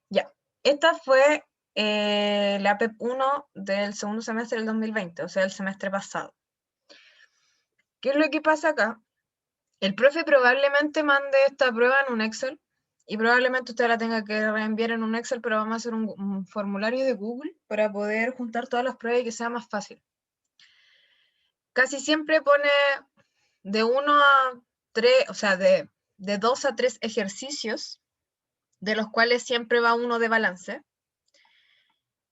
Ya, esta fue la PEP 1 del segundo semestre del 2020, o sea, el semestre pasado. ¿Qué es lo que pasa acá? El profe probablemente mande esta prueba en un Excel y probablemente usted la tenga que reenviar en un Excel, pero vamos a hacer un formulario de Google para poder juntar todas las pruebas y que sea más fácil. Casi siempre pone de 1 a 3, o sea, de 2 a 3 ejercicios, de los cuales siempre va uno de balance,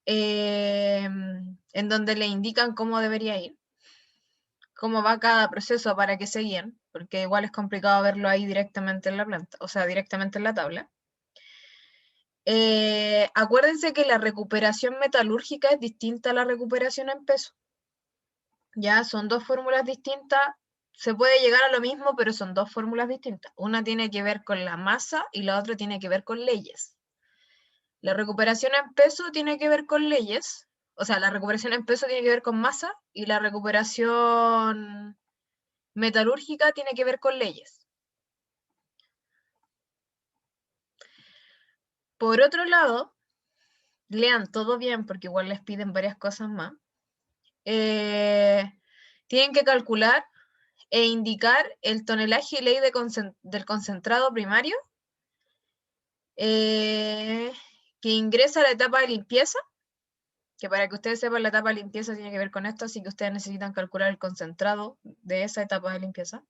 en donde le indican cómo debería ir, cómo va cada proceso para que se guíen, porque igual es complicado verlo ahí directamente en la planta, o sea, directamente en la tabla. Acuérdense que la recuperación metalúrgica es distinta a la recuperación en peso. Ya son dos fórmulas distintas, se puede llegar a lo mismo, pero son dos fórmulas distintas. Una tiene que ver con la masa y la otra tiene que ver con leyes. La recuperación en peso tiene que ver con leyes, o sea, la recuperación en peso tiene que ver con masa y la recuperación metalúrgica tiene que ver con leyes. Por otro lado, lean todo bien porque igual les piden varias cosas más. Tienen que calcular e indicar el tonelaje y ley del concentrado primario que ingresa a la etapa de limpieza, que para que ustedes sepan la etapa de limpieza tiene que ver con esto, así que ustedes necesitan calcular el concentrado de esa etapa de limpieza.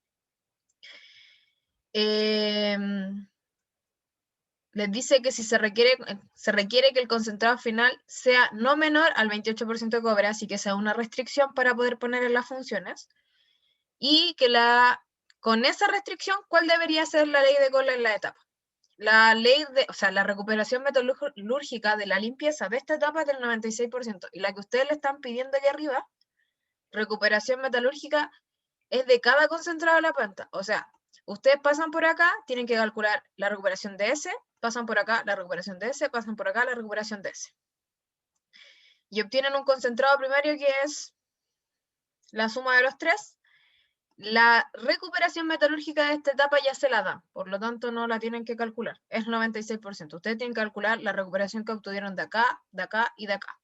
Les dice que si se requiere que el concentrado final sea no menor al 28% de cobre, así que sea una restricción para poder poner en las funciones, y que con esa restricción, ¿cuál debería ser la ley de cola en la etapa? La ley o sea, la recuperación metalúrgica de la limpieza de esta etapa es del 96%, y la que ustedes le están pidiendo aquí arriba, recuperación metalúrgica, es de cada concentrado de la planta. O sea, ustedes pasan por acá, tienen que calcular la recuperación de ese, pasan por acá la recuperación de ese, pasan por acá la recuperación de ese. Y obtienen un concentrado primario que es la suma de los tres. La recuperación metalúrgica de esta etapa ya se la dan, por lo tanto no la tienen que calcular, es 96%. Ustedes tienen que calcular la recuperación que obtuvieron de acá y de acá.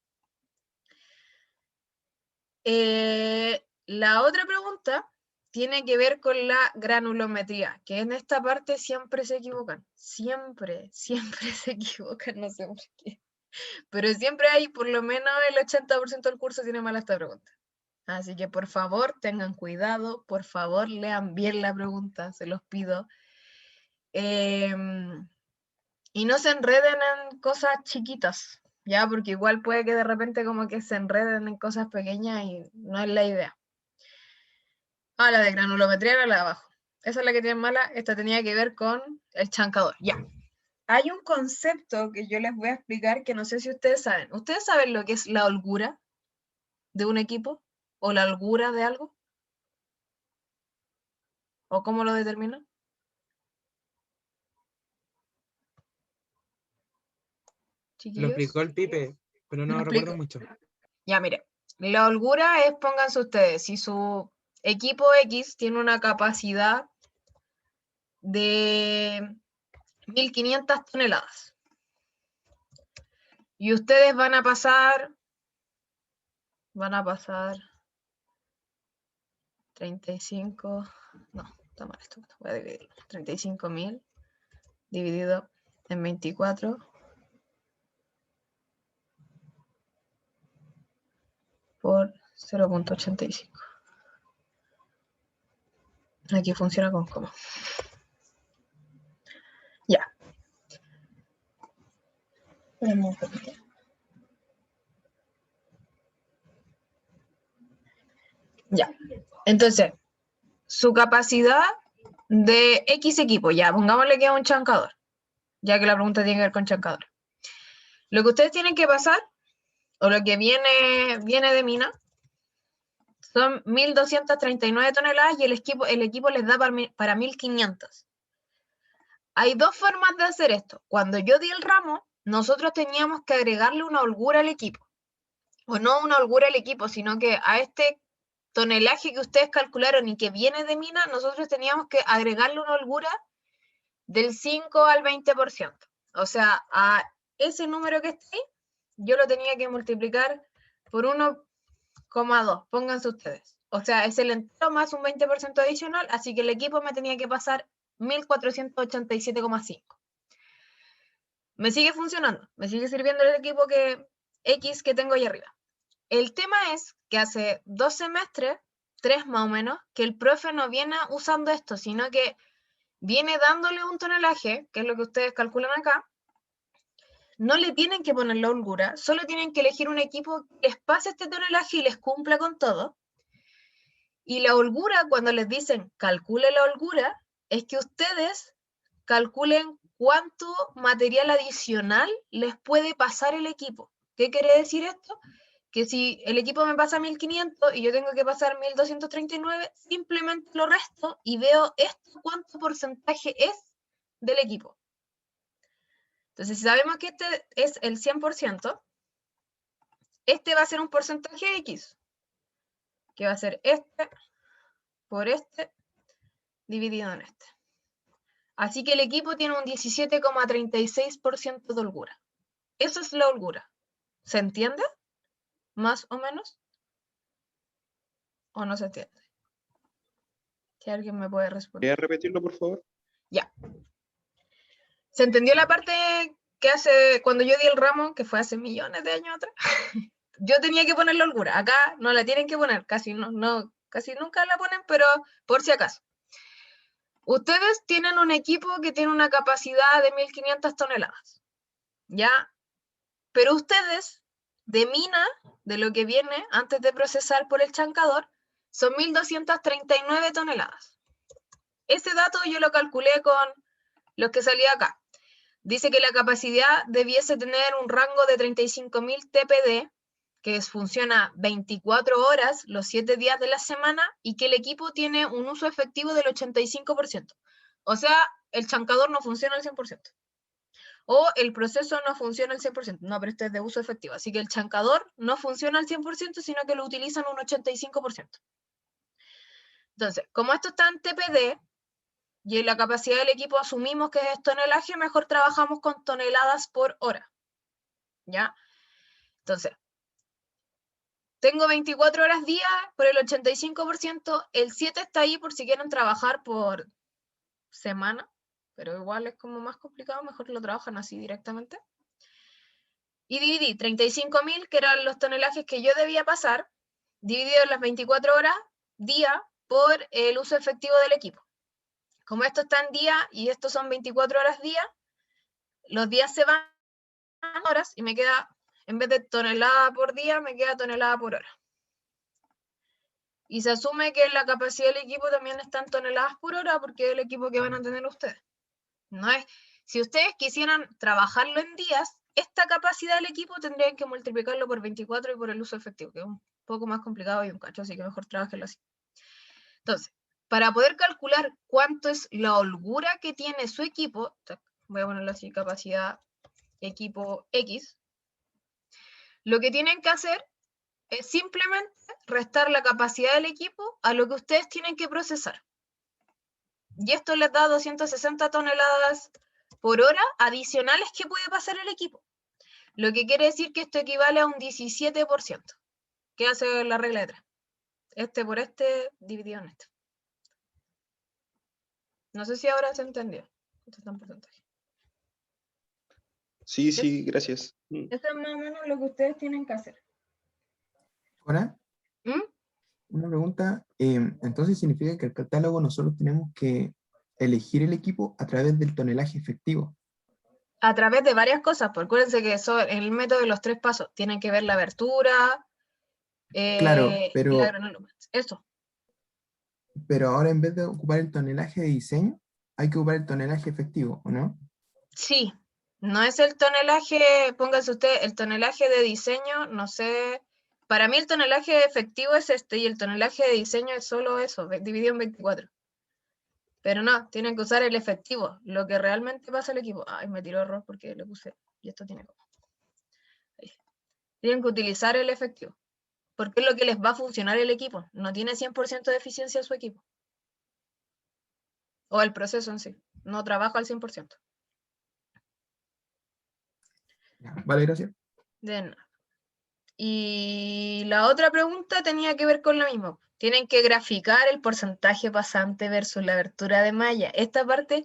La otra pregunta tiene que ver con la granulometría, que en esta parte siempre se equivocan, siempre se equivocan, no sé por qué. Pero siempre hay, por lo menos el 80% del curso tiene mala esta pregunta. Así que por favor tengan cuidado, por favor lean bien la pregunta, se los pido. Y no se enreden en cosas chiquitas, ya, porque igual puede que de repente como que se enreden en cosas pequeñas y no es la idea. Ah, la de granulometría era la de abajo. Esa es la que tiene mala, esta tenía que ver con el chancador, ya. Hay un concepto que yo les voy a explicar que no sé si ustedes saben. ¿Ustedes saben lo que es la holgura de un equipo? ¿O la holgura de algo? ¿O cómo lo determinan? Lo Chiquillos. explicó el Pipe, pero ¿Lo no recuerdo explico? mucho. Ya, mire. La holgura es, pónganse ustedes, si su equipo X tiene una capacidad de 1500 toneladas y ustedes van a pasar 35, no, está mal esto, voy a dividirlo, 35.000 dividido en 24 por 0.85. Aquí funciona con coma. Ya. Ya. Entonces, su capacidad de X equipo, ya, pongámosle que es un chancador, ya que la pregunta tiene que ver con chancador. Lo que ustedes tienen que pasar, o lo que viene de mina, son 1.239 toneladas y el equipo les da para 1.500. Hay dos formas de hacer esto. Cuando yo di el ramo, nosotros teníamos que agregarle una holgura al equipo. O no una holgura al equipo, sino que a este tonelaje que ustedes calcularon y que viene de mina, nosotros teníamos que agregarle una holgura del 5 al 20%. O sea, a ese número que está ahí, yo lo tenía que multiplicar por 1,2, pónganse ustedes. O sea, es el entero más un 20% adicional, así que el equipo me tenía que pasar 1487,5. Me sigue funcionando, me sigue sirviendo el equipo X que tengo ahí arriba. El tema es que hace 2 semestres, 3 más o menos, que el profe no viene usando esto, sino que viene dándole un tonelaje, que es lo que ustedes calculan acá. No le tienen que poner la holgura, solo tienen que elegir un equipo que les pase este tonelaje y les cumpla con todo. Y la holgura, cuando les dicen calcule la holgura, es que ustedes calculen cuánto material adicional les puede pasar el equipo. ¿Qué quiere decir esto? Que si el equipo me pasa 1500 y yo tengo que pasar 1239, simplemente lo resto y veo esto cuánto porcentaje es del equipo. Entonces, si sabemos que este es el 100%, este va a ser un porcentaje X, que va a ser este por este dividido en este. Así que el equipo tiene un 17,36% de holgura. Eso es la holgura. ¿Se entiende? ¿Más o menos? ¿O no se entiende? Si alguien me puede responder. ¿Quieres repetirlo, por favor? Ya. ¿Se entendió la parte que hace cuando yo di el ramo, que fue hace millones de años atrás? Yo tenía que poner la holgura. Acá no la tienen que poner, casi nunca la ponen, pero por si acaso. Ustedes tienen un equipo que tiene una capacidad de 1500 toneladas, ¿ya? Pero ustedes, de mina, de lo que viene antes de procesar por el chancador, son 1239 toneladas. Ese dato yo lo calculé con los que salía acá. Dice que la capacidad debiese tener un rango de 35.000 TPD, que funciona 24 horas los 7 días de la semana, y que el equipo tiene un uso efectivo del 85%. O sea, el chancador no funciona al 100%. O el proceso no funciona al 100%. No, pero este es de uso efectivo. Así que el chancador no funciona al 100%, sino que lo utilizan un 85%. Entonces, como esto está en TPD, y en la capacidad del equipo asumimos que es tonelaje, mejor trabajamos con toneladas por hora. ¿Ya? Entonces, tengo 24 horas día por el 85%, el 7 está ahí por si quieren trabajar por semana, pero igual es como más complicado, mejor lo trabajan así directamente. Y dividí 35.000, que eran los tonelajes que yo debía pasar, dividido en las 24 horas día por el uso efectivo del equipo. Como esto está en día y estos son 24 horas día, los días se van a horas y me queda, en vez de tonelada por día, me queda tonelada por hora. Y se asume que la capacidad del equipo también está en toneladas por hora porque es el equipo que van a tener ustedes. No es, si ustedes quisieran trabajarlo en días, esta capacidad del equipo tendrían que multiplicarlo por 24 y por el uso efectivo, que es un poco más complicado y un cacho, así que mejor trabajenlo así. Entonces, para poder calcular cuánto es la holgura que tiene su equipo, voy a ponerlo así, capacidad equipo X, lo que tienen que hacer es simplemente restar la capacidad del equipo a lo que ustedes tienen que procesar. Y esto les da 260 toneladas por hora adicionales que puede pasar el equipo. Lo que quiere decir que esto equivale a un 17%. ¿Qué hace la regla de 3? Este por este dividido en este. No sé si ahora se entendió. Esto está en porcentaje. Sí, sí, gracias. Eso es más o menos lo que ustedes tienen que hacer. Ahora, ¿Mm? una pregunta. Entonces significa que el catálogo nosotros tenemos que elegir el equipo a través del tonelaje efectivo. A través de varias cosas, porque acuérdense que eso, el método de los 3 pasos, tienen que ver la abertura, Claro, la pero granuloma. Eso. ahora en vez de ocupar el tonelaje de diseño, hay que ocupar el tonelaje efectivo, ¿o no? Sí, no es el tonelaje, póngase usted, el tonelaje de diseño, no sé. Para mí el tonelaje efectivo es este y el tonelaje de diseño es solo eso, dividido en 24. Pero no, tienen que usar el efectivo, lo que realmente pasa al equipo. Ay, me tiró error porque le puse, y esto tiene como. Ahí. Tienen que utilizar el efectivo, porque es lo que les va a funcionar el equipo. No tiene 100% de eficiencia su equipo. O el proceso en sí, no trabaja al 100%. Ya, vale, gracias. De nada. Y la otra pregunta tenía que ver con lo mismo. Tienen que graficar el porcentaje pasante versus la abertura de malla. Esta parte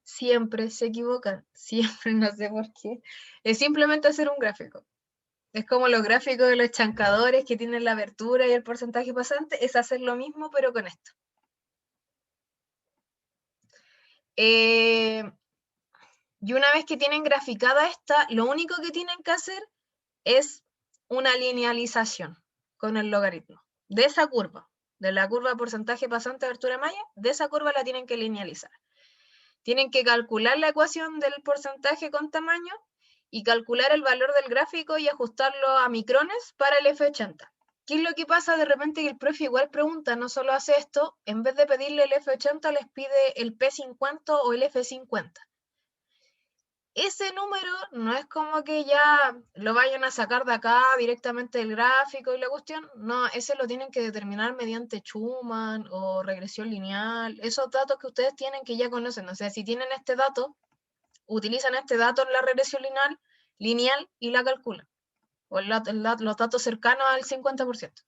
siempre se equivocan, siempre, no sé por qué. Es simplemente hacer un gráfico. Es como los gráficos de los chancadores que tienen la abertura y el porcentaje pasante, es hacer lo mismo pero con esto. Y una vez que tienen graficada esta, lo único que tienen que hacer es una linealización con el logaritmo de esa curva, de la curva porcentaje pasante abertura de malla, de esa curva la tienen que linealizar. Tienen que calcular la ecuación del porcentaje con tamaño y calcular el valor del gráfico y ajustarlo a micrones para el F80. ¿Qué es lo que pasa? De repente que el profe igual pregunta, no solo hace esto, en vez de pedirle el F80 les pide el P50 o el F50. Ese número no es como que ya lo vayan a sacar de acá directamente del gráfico y la cuestión, no, ese lo tienen que determinar mediante Schumann o regresión lineal, esos datos que ustedes tienen que ya conocen, o sea, si tienen este dato, utilizan este dato en la regresión lineal y la calculan, o los datos cercanos al 50%.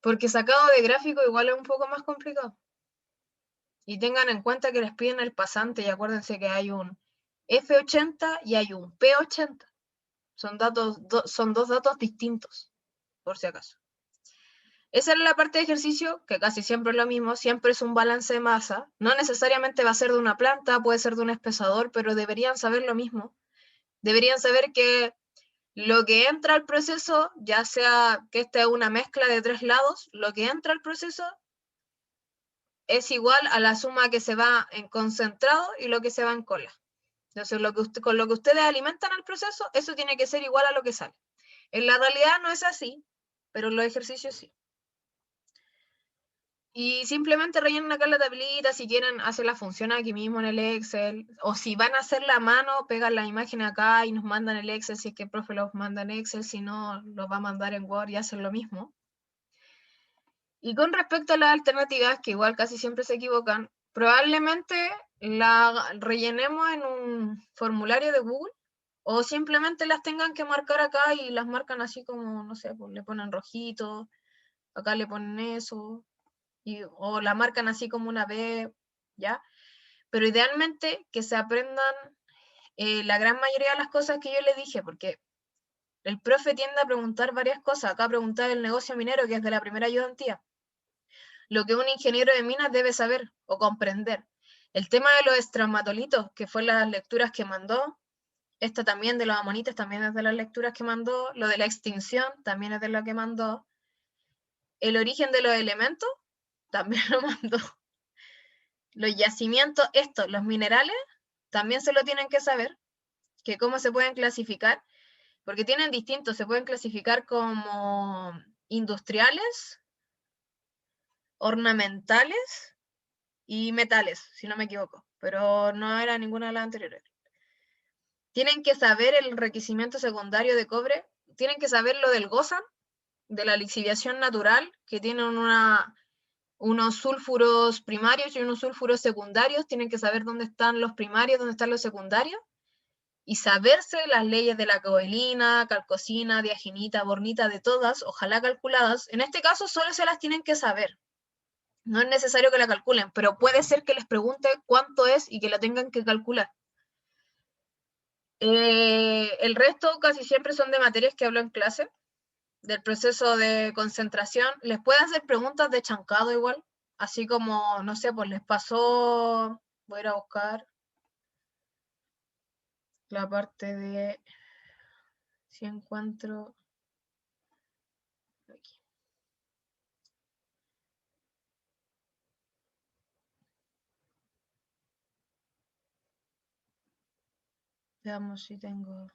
Porque sacado de gráfico igual es un poco más complicado. Y tengan en cuenta que les piden el pasante y acuérdense que hay un F80 y hay un P80. Son dos datos distintos, por si acaso. Esa es la parte de ejercicio, que casi siempre es lo mismo, siempre es un balance de masa. No necesariamente va a ser de una planta, puede ser de un espesador, pero deberían saber lo mismo. Deberían saber que lo que entra al proceso, ya sea que esta es una mezcla de 3 lados, lo que entra al proceso es igual a la suma que se va en concentrado y lo que se va en cola. Entonces, con lo que ustedes alimentan al proceso, eso tiene que ser igual a lo que sale. En la realidad no es así, pero en los ejercicios sí. Y simplemente rellenen acá la tablita, si quieren hacer la función aquí mismo en el Excel, o si van a hacer la mano, pegan la imagen acá y nos mandan el Excel, si es que el profe los manda en Excel, si no, los va a mandar en Word y hacen lo mismo. Y con respecto a las alternativas, que igual casi siempre se equivocan, probablemente la rellenemos en un formulario de Google, o simplemente las tengan que marcar acá y las marcan así como, no sé, pues le ponen rojito, acá le ponen eso, o la marcan así como una B, ¿ya? Pero idealmente que se aprendan la gran mayoría de las cosas que yo les dije, porque el profe tiende a preguntar varias cosas. Acá preguntar el negocio minero, que es de la primera ayudantía. Lo que un ingeniero de minas debe saber o comprender. El tema de los estramatolitos, que fue las lecturas que mandó. Esta también de los amonites, también es de las lecturas que mandó. Lo de la extinción, también es de lo que mandó. El origen de los elementos, también lo mandó. Los yacimientos, los minerales, también se lo tienen que saber, que cómo se pueden clasificar, porque tienen distintos, se pueden clasificar como industriales, ornamentales y metales, si no me equivoco, pero no era ninguna de las anteriores. Tienen que saber el enriquecimiento secundario de cobre, tienen que saber lo del Gozan, de la lixiviación natural, que tienen unos sulfuros primarios y unos sulfuros secundarios, tienen que saber dónde están los primarios, dónde están los secundarios, y saberse las leyes de la cobalina, calcosina, diaginita, bornita, de todas, ojalá calculadas. En este caso solo se las tienen que saber. No es necesario que la calculen, pero puede ser que les pregunte cuánto es y que la tengan que calcular. El resto casi siempre son de materias que hablo en clase, del proceso de concentración. Les puede hacer preguntas de chancado igual, así como, no sé, pues les pasó, voy a ir a buscar la parte de, si encuentro, aquí. Veamos si tengo...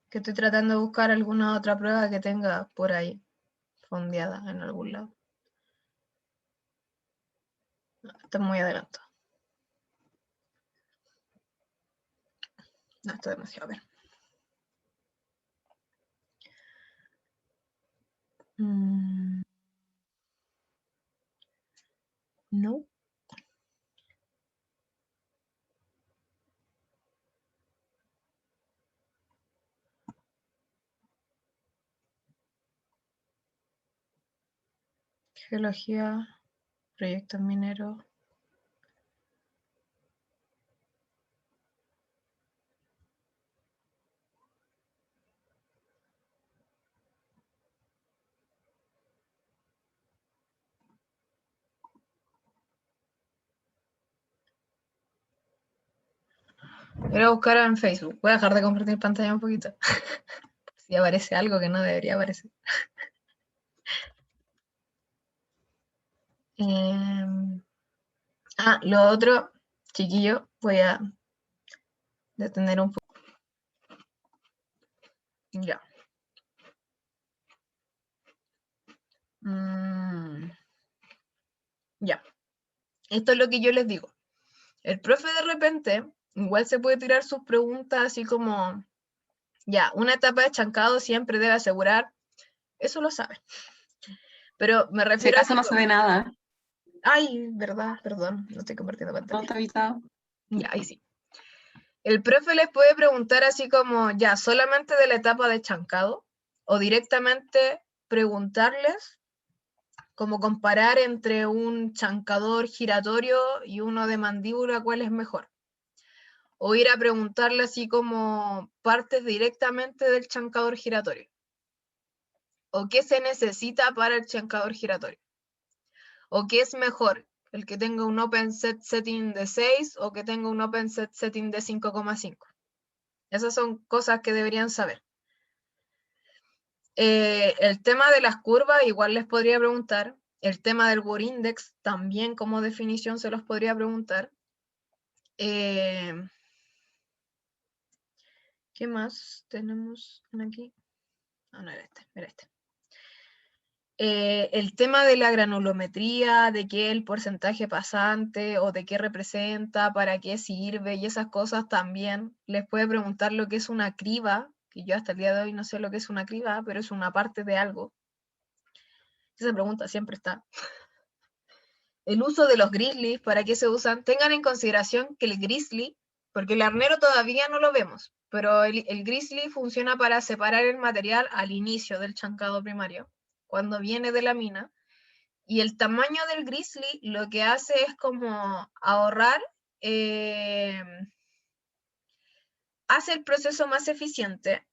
que estoy tratando de buscar alguna otra prueba que tenga por ahí, fondeada en algún lado. No, está muy adelantado. No, está demasiado bien. No. Geología, proyectos mineros. Voy a buscar en Facebook. Voy a dejar de compartir pantalla un poquito. Si aparece algo que no debería aparecer. Lo otro, chiquillo, voy a detener un poco. Ya. Ya. Esto es lo que yo les digo. El profe de repente igual se puede tirar sus preguntas así como, ya, una etapa de chancado siempre debe asegurar, eso lo sabe. Pero me Si refiero acaso a... no se ve nada, Ay, verdad, perdón, no estoy compartiendo no pantalla. está avisado. Ya, ahí sí. El profe les puede preguntar así como, ya, solamente de la etapa de chancado, o directamente preguntarles, como comparar entre un chancador giratorio y uno de mandíbula, ¿cuál es mejor? O ir a preguntarle así como partes directamente del chancador giratorio. O qué se necesita para el chancador giratorio. O qué es mejor, el que tenga un open set setting de 6 o que tenga un open set setting de 5,5. Esas son cosas que deberían saber. El tema de las curvas igual les podría preguntar. El tema del Word Index también como definición se los podría preguntar. ¿Qué más tenemos aquí? No era este. El tema de la granulometría, de qué el porcentaje pasante o de qué representa, para qué sirve y esas cosas también. Les puede preguntar lo que es una criba, que yo hasta el día de hoy no sé lo que es una criba, pero es una parte de algo. Esa pregunta siempre está. El uso de los grizzlies, ¿para qué se usan? Tengan en consideración que el grizzly, porque el arnero todavía no lo vemos, pero el grizzly funciona para separar el material al inicio del chancado primario, cuando viene de la mina. Y el tamaño del grizzly lo que hace es como ahorrar, hace el proceso más eficiente,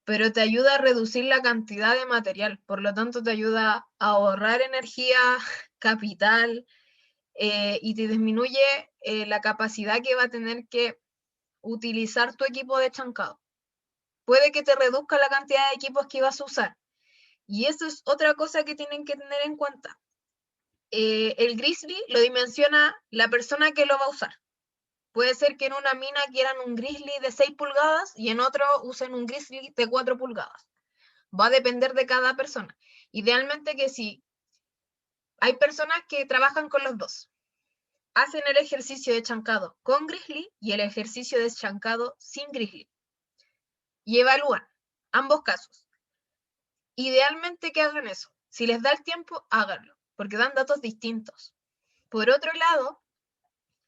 pero te ayuda a reducir la cantidad de material, por lo tanto te ayuda a ahorrar energía, capital, y te disminuye la capacidad que va a tener que utilizar tu equipo de chancado. Puede que te reduzca la cantidad de equipos que vas a usar. Y eso es otra cosa que tienen que tener en cuenta. El grizzly lo dimensiona la persona que lo va a usar. Puede ser que en una mina quieran un grizzly de 6 pulgadas y en otro usen un grizzly de 4 pulgadas. Va a depender de cada persona. Idealmente que sí. Hay personas que trabajan con los dos. Hacen el ejercicio de chancado con grizzly y el ejercicio de chancado sin grizzly. Y evalúan ambos casos. Idealmente que hagan eso. Si les da el tiempo, háganlo, porque dan datos distintos. Por otro lado,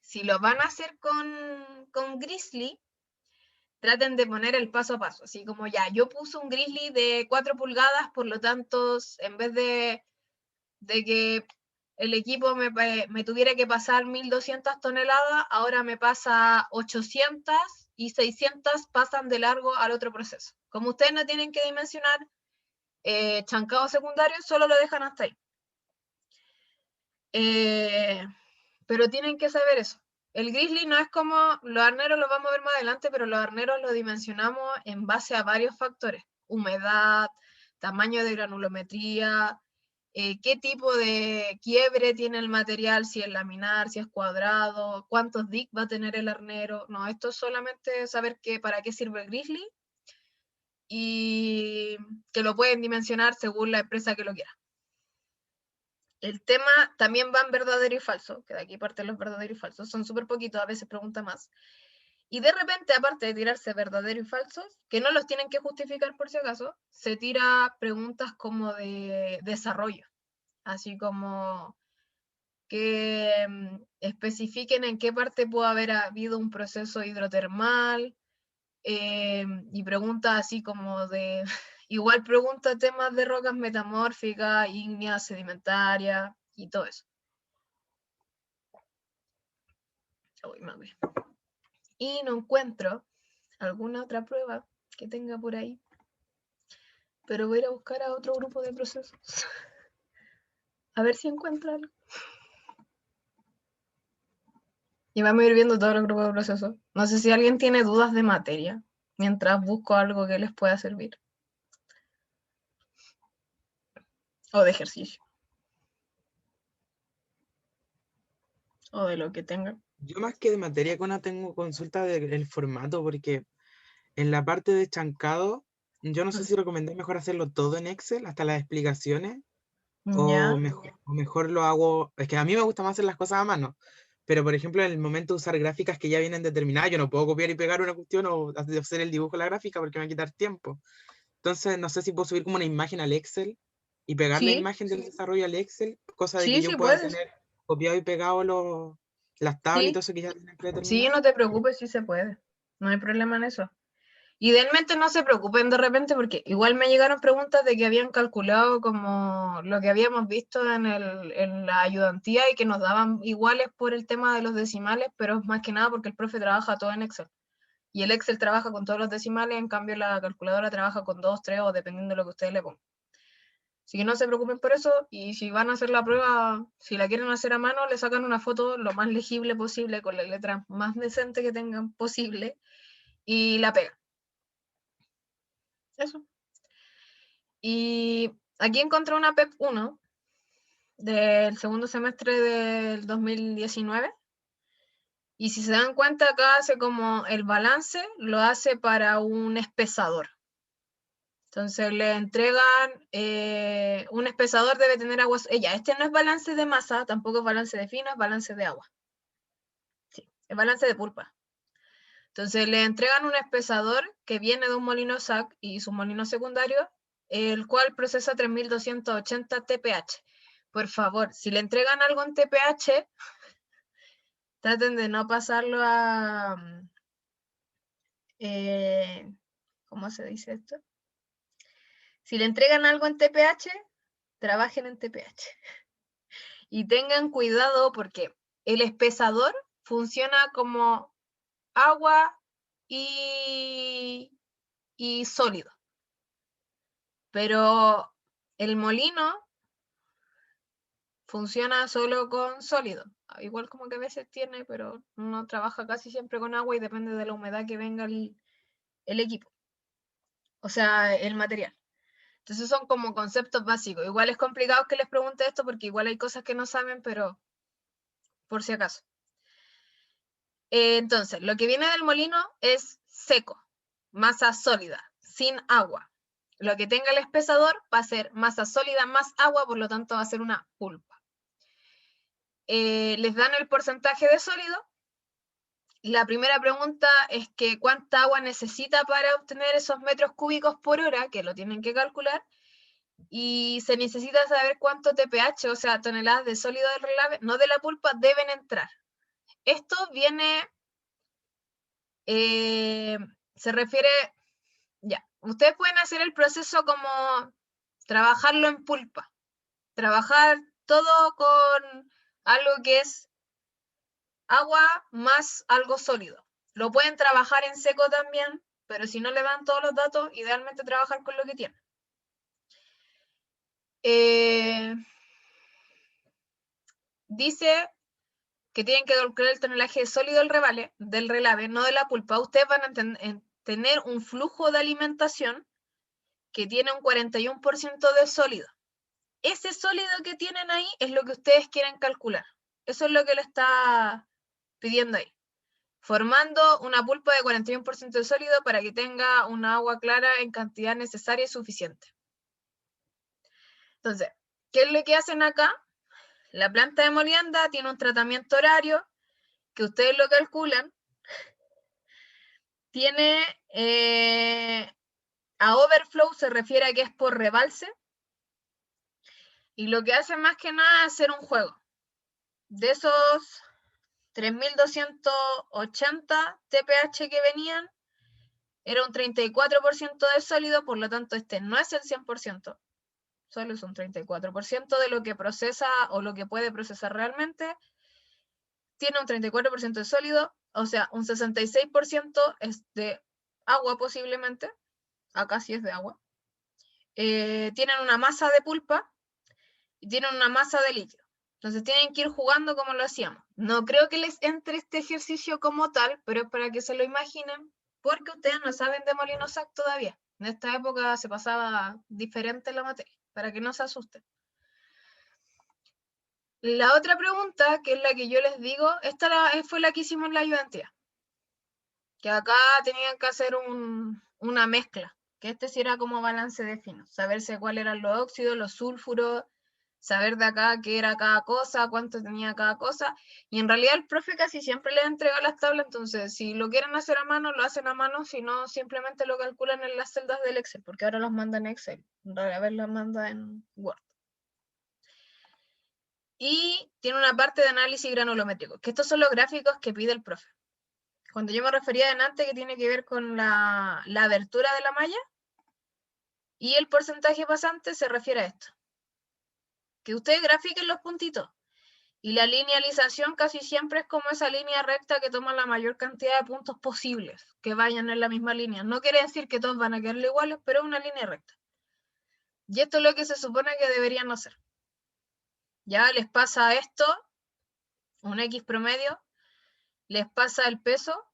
si lo van a hacer con grizzly, traten de poner el paso a paso. Así como ya, yo puse un grizzly de 4 pulgadas, por lo tanto, en vez de que el equipo me tuviera que pasar 1.200 toneladas, ahora me pasa 800 y 600 pasan de largo al otro proceso. Como ustedes no tienen que dimensionar chancado secundario, solo lo dejan hasta ahí. Pero tienen que saber eso. El grizzly no es como, los arneros los vamos a ver más adelante, pero los arneros los dimensionamos en base a varios factores. Humedad, tamaño de granulometría, qué tipo de quiebre tiene el material, si es laminar, si es cuadrado, cuántos dick va a tener el arnero. No, esto es solamente saber para qué sirve el grizzly y que lo pueden dimensionar según la empresa que lo quiera. El tema también va en verdadero y falso, que de aquí parten los verdaderos y falsos, son súper poquitos, a veces pregunta más. Y de repente, aparte de tirarse verdadero y falsos, que no los tienen que justificar por si acaso, se tira preguntas como de desarrollo, así como que especifiquen en qué parte puede haber habido un proceso hidrotermal, y preguntas así como de, igual pregunta temas de rocas metamórficas, ígneas, sedimentarias, y todo eso. Uy, mami. Y no encuentro alguna otra prueba que tenga por ahí, pero voy a ir a buscar a otro grupo de procesos. A ver si encuentro algo. Y vamos a ir viendo todos los grupos de procesos. No sé si alguien tiene dudas de materia, mientras busco algo que les pueda servir. O de ejercicio. O de lo que tengan. Yo más que de materia Cona tengo consulta del formato, porque en la parte de chancado, yo no sé si recomendé mejor hacerlo todo en Excel, hasta las explicaciones, Ya. o mejor lo hago, es que a mí me gusta más hacer las cosas a mano, pero por ejemplo en el momento de usar gráficas que ya vienen determinadas, yo no puedo copiar y pegar una cuestión o hacer el dibujo de la gráfica porque me va a quitar tiempo. Entonces no sé si puedo subir como una imagen al Excel y pegar la Sí, imagen del desarrollo al Excel, cosa de sí, que sí yo pueda puedes. tener copiado y pegado las tablas y Sí, todo eso que ya tienen sí, predeterminado. no te preocupes, sí se puede. No hay problema en eso. Idealmente no se preocupen de repente porque igual me llegaron preguntas de que habían calculado como lo que habíamos visto en la ayudantía y que nos daban iguales por el tema de los decimales, pero es más que nada porque el profe trabaja todo en Excel. Y el Excel trabaja con todos los decimales, en cambio la calculadora trabaja con 2, 3 o dependiendo de lo que ustedes le pongan. Así que no se preocupen por eso, y si van a hacer la prueba, si la quieren hacer a mano, le sacan una foto lo más legible posible, con la letra más decente que tengan posible, y la pegan. Eso. Y aquí encontré una PEP 1 del segundo semestre del 2019, y si se dan cuenta acá hace como el balance, lo hace para un espesador. Entonces le entregan un espesador, debe tener agua. Este no es balance de masa, tampoco es balance de fino, es balance de agua. Sí, es balance de pulpa. Entonces le entregan un espesador que viene de un molino SAC y su molino secundario, el cual procesa 3280 TPH. Por favor, si le entregan algo en TPH, traten de no pasarlo a... ¿cómo se dice esto? Si le entregan algo en TPH, trabajen en TPH. Y tengan cuidado porque el espesador funciona como agua y sólido. Pero el molino funciona solo con sólido. Igual como que a veces tiene, pero no trabaja casi siempre con agua y depende de la humedad que venga el equipo. O sea, el material. Entonces son como conceptos básicos. Igual es complicado que les pregunte esto porque igual hay cosas que no saben, pero por si acaso. Entonces, lo que viene del molino es seco, masa sólida, sin agua. Lo que tenga el espesador va a ser masa sólida más agua, por lo tanto va a ser una pulpa. Les dan el porcentaje de sólido. La primera pregunta es que cuánta agua necesita para obtener esos metros cúbicos por hora, que lo tienen que calcular, y se necesita saber cuánto TPH, o sea, toneladas de sólido del relave, no de la pulpa, deben entrar. Esto viene, se refiere, ya, ustedes pueden hacer el proceso como trabajarlo en pulpa, trabajar todo con algo que es agua más algo sólido. Lo pueden trabajar en seco también, pero si no le dan todos los datos, idealmente trabajar con lo que tienen. Dice que tienen que calcular el tonelaje sólido del relave, no de la pulpa. Ustedes van a tener un flujo de alimentación que tiene un 41% de sólido. Ese sólido que tienen ahí es lo que ustedes quieren calcular. Eso es lo que le está pidiendo ahí. Formando una pulpa de 41% de sólido para que tenga una agua clara en cantidad necesaria y suficiente. Entonces, ¿qué es lo que hacen acá? La planta de molienda tiene un tratamiento horario que ustedes lo calculan. Tiene a overflow, se refiere a que es por rebalse. Y lo que hace más que nada es hacer un juego. De esos 3280 TPH que venían, era un 34% de sólido, por lo tanto este no es el 100%. solo es un 34% de lo que procesa o lo que puede procesar realmente. Tiene un 34% de sólido, o sea, un 66% es de agua posiblemente. Acá sí es de agua. Tienen una masa de pulpa y tienen una masa de líquido. Entonces tienen que ir jugando como lo hacíamos. No creo que les entre este ejercicio como tal, pero es para que se lo imaginen, porque ustedes no saben de Molinosac todavía. En esta época se pasaba diferente la materia, para que no se asusten. La otra pregunta, que es la que yo les digo, fue la que hicimos en la ayudantía. Que acá tenían que hacer una mezcla, que este sí era como balance de finos, saberse cuáles eran los óxidos, los sulfuros, saber de acá qué era cada cosa, cuánto tenía cada cosa, y en realidad el profe casi siempre les entrega las tablas, entonces si lo quieren hacer a mano, lo hacen a mano, si no, simplemente lo calculan en las celdas del Excel, porque ahora los manda en Excel, rara vez los manda en Word. Y tiene una parte de análisis granulométrico, que estos son los gráficos que pide el profe. Cuando yo me refería antes que tiene que ver con la abertura de la malla y el porcentaje pasante, se refiere a esto. Que ustedes grafiquen los puntitos. Y la linealización casi siempre es como esa línea recta que toma la mayor cantidad de puntos posibles, que vayan en la misma línea. No quiere decir que todos van a quedar iguales, pero es una línea recta. Y esto es lo que se supone que deberían hacer. Ya les pasa esto, un X promedio, les pasa el peso,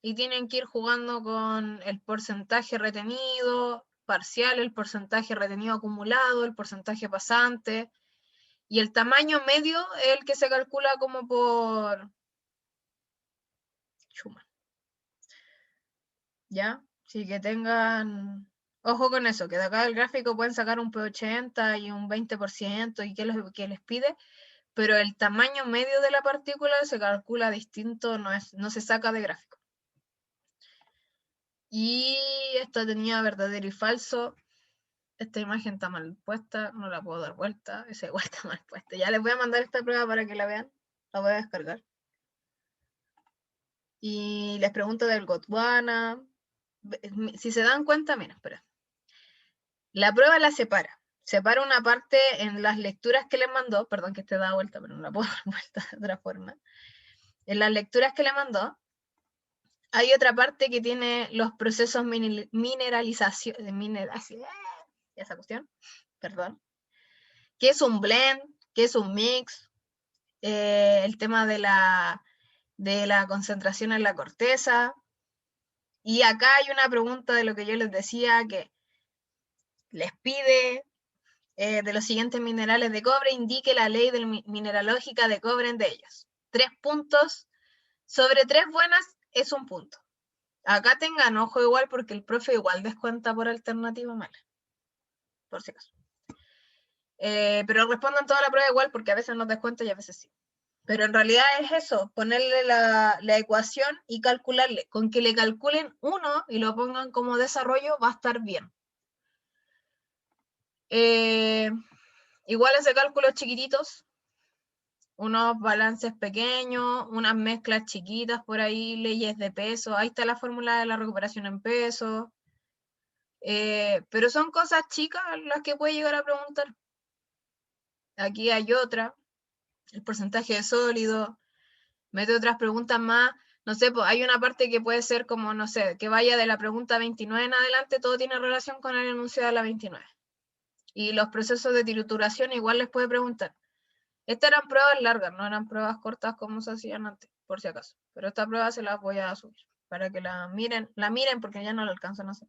y tienen que ir jugando con el porcentaje retenido, parcial, el porcentaje retenido acumulado, el porcentaje pasante, y el tamaño medio es el que se calcula como por Schumann. ¿Ya? Así que tengan ojo con eso, que de acá del gráfico pueden sacar un P80 y un 20% y qué les pide, pero el tamaño medio de la partícula se calcula distinto, no se saca de gráfico. Y esto tenía verdadero y falso. Esta imagen está mal puesta, no la puedo dar vuelta, esa igual está mal puesta. Ya les voy a mandar esta prueba para que la vean, la voy a descargar. Y les pregunto del Gondwana. Si se dan cuenta, mira, espera. La prueba la separa. Separa una parte en las lecturas que le mandó, perdón que esté dada vuelta, pero no la puedo dar vuelta de otra forma. En las lecturas que le mandó, hay otra parte que tiene los procesos mineralización, esa cuestión, perdón, que es un blend, que es un mix, el tema de la concentración en la corteza. Y acá hay una pregunta de lo que yo les decía, que les pide de los siguientes minerales de cobre, indique la ley mineralógica de cobre de ellos. 3 puntos, sobre 3 buenas es un punto. Acá tengan ojo igual porque el profe igual descuenta por alternativa mala, por si acaso. Pero respondan toda la prueba igual porque a veces no descuenta y a veces sí. Pero en realidad es eso, ponerle la ecuación y calcularle. Con que le calculen uno y lo pongan como desarrollo va a estar bien. Igual ese cálculos chiquititos, unos balances pequeños, unas mezclas chiquitas por ahí, leyes de peso. Ahí está la fórmula de la recuperación en peso. Pero son cosas chicas las que puede llegar a preguntar. Aquí hay otra, el porcentaje de sólido. Mete otras preguntas más, no sé, pues hay una parte que puede ser como, no sé, que vaya de la pregunta 29 en adelante, todo tiene relación con el enunciado de la 29. Y los procesos de trituración igual les puede preguntar. Estas eran pruebas largas, no eran pruebas cortas como se hacían antes, por si acaso. Pero esta prueba se las voy a subir, para que la miren porque ya no la alcanzan a hacer.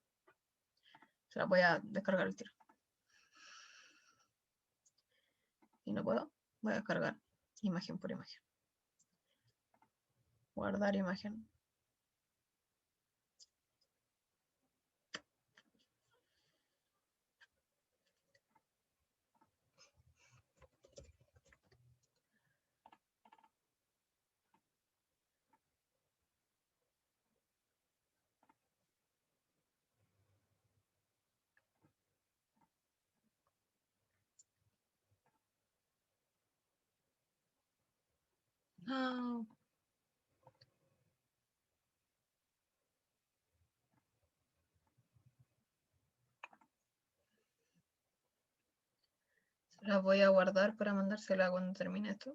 Se la voy a descargar el tiro. Y no puedo, voy a descargar imagen por imagen. Guardar imagen. Ah. La voy a guardar para mandársela cuando termine esto.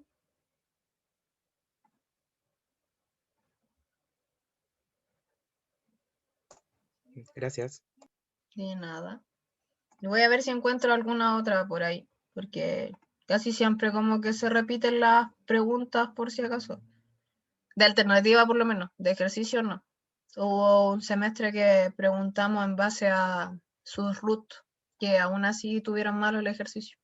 Gracias. De nada. Y voy a ver si encuentro alguna otra por ahí, porque casi siempre como que se repiten las preguntas por si acaso. De alternativa por lo menos, de ejercicio no. Hubo un semestre que preguntamos en base a sus root, que aún así tuvieron malo el ejercicio.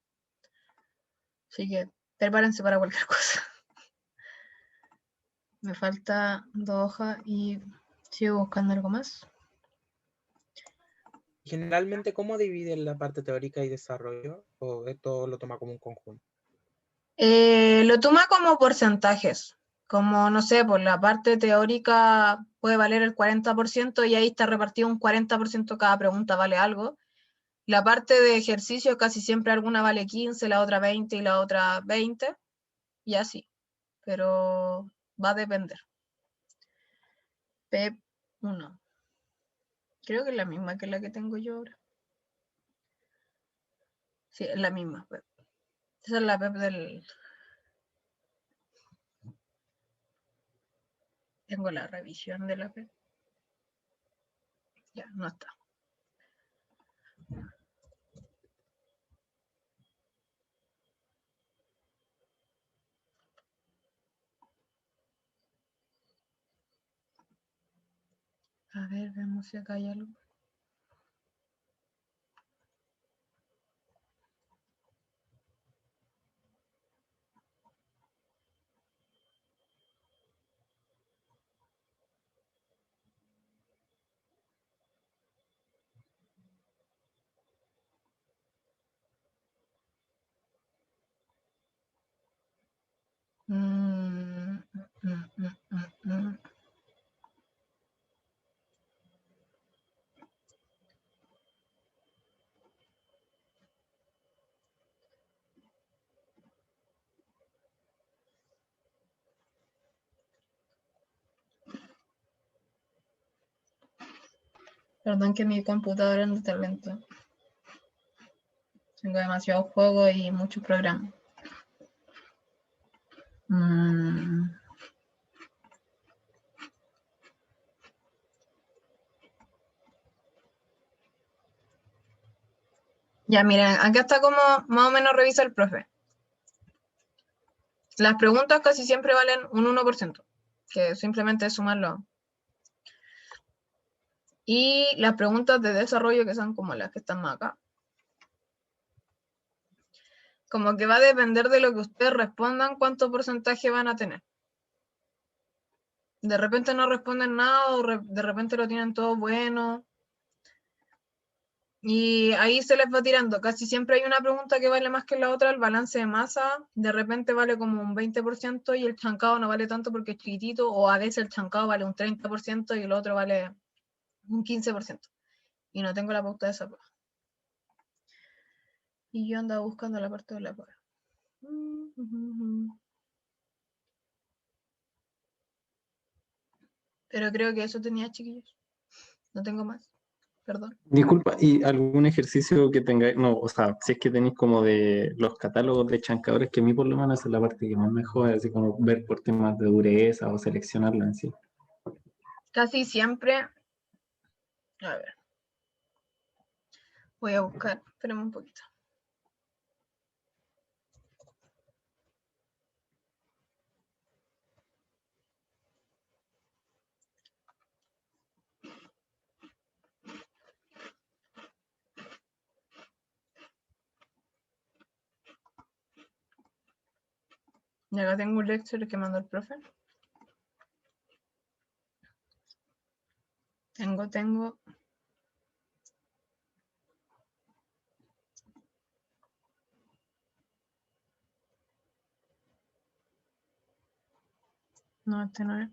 Así que prepárense para cualquier cosa. Me falta 2 hojas y sigo buscando algo más. Generalmente, ¿cómo dividen la parte teórica y desarrollo? ¿O esto lo toma como un conjunto? Lo toma como porcentajes. Como, no sé, por la parte teórica puede valer el 40% y ahí está repartido un 40% cada pregunta vale algo. La parte de ejercicio casi siempre alguna vale 15, la otra 20 y la otra 20. Y así. Pero va a depender. PEP 1. Creo que es la misma que la que tengo yo ahora. Sí, es la misma PEP. Esa es la PEP del... Tengo la revisión de la PEP. Ya, no está. A ver, veamos si acá hay algo. Mm, mm, mm, mm, mm. Perdón que mi computadora no está lento. Tengo demasiados juegos y muchos programas. Ya, miren, acá está como más o menos revisa el profe. Las preguntas casi siempre valen un 1%, que simplemente es sumarlo. Y las preguntas de desarrollo, que son como las que están más acá, como que va a depender de lo que ustedes respondan, cuánto porcentaje van a tener. De repente no responden nada o de repente lo tienen todo bueno. Y ahí se les va tirando. Casi siempre hay una pregunta que vale más que la otra. El balance de masa de repente vale como un 20% y el chancado no vale tanto porque es chiquitito, o a veces el chancado vale un 30% y el otro vale un 15%. Y no tengo la pauta de esa prueba. Y yo andaba buscando la parte de la prueba. Pero creo que eso tenía, chiquillos. No tengo más. Perdón. Disculpa, ¿y algún ejercicio que tengáis? No, o sea, si es que tenéis como de los catálogos de chancadores, que a mí por lo menos es la parte que más me jode, así como ver por temas de dureza o seleccionarlo en sí. Casi siempre. A ver. Voy a buscar. Espérame un poquito. Y acá tengo un lecture que mandó el profe. Tengo. No, este no es.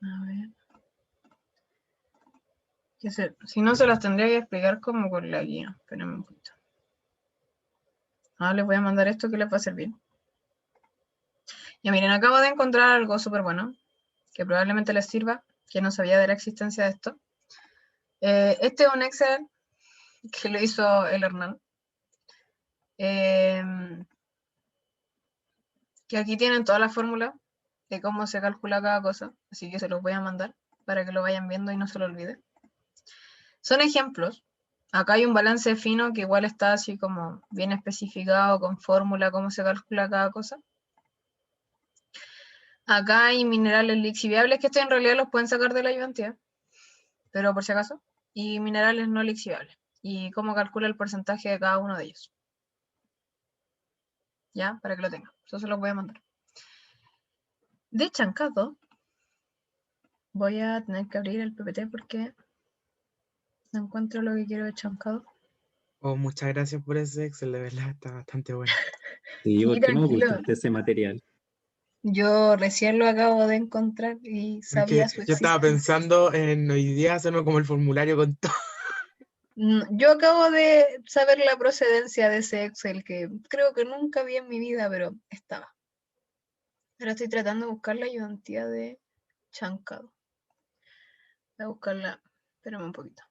A ver. Si no, se las tendría que explicar como con la guía. Espérenme un poquito. Les voy a mandar esto que les va a servir. Ya miren, acabo de encontrar algo súper bueno, que probablemente les sirva, que no sabía de la existencia de esto. Este es un Excel que lo hizo el Hernán. Que aquí tienen todas las fórmulas de cómo se calcula cada cosa, así que se los voy a mandar para que lo vayan viendo y no se lo olviden. Son ejemplos. Acá hay un balance fino que igual está así como bien especificado con fórmula, cómo se calcula cada cosa. Acá hay minerales lixiviables, que estos en realidad los pueden sacar de la ayudantía, pero por si acaso. Y minerales no lixiviables. Y cómo calcula el porcentaje de cada uno de ellos. ¿Ya? Para que lo tengan. Eso se los voy a mandar. De chancado, voy a tener que abrir el PPT porque no encuentro lo que quiero de chancado. Oh, muchas gracias por ese Excel, de verdad, está bastante bueno. Sí, Sí, ¿por qué no tranquilo. ocultaste ese material? Yo recién lo acabo de encontrar y sabía Porque su yo estaba existencia. pensando en hoy día hacerme como el formulario con todo. Yo acabo de saber la procedencia de ese Excel que creo que nunca vi en mi vida, pero estaba. Ahora estoy tratando de buscar la ayudantía de chancado. Voy a buscarla. Espérame un poquito.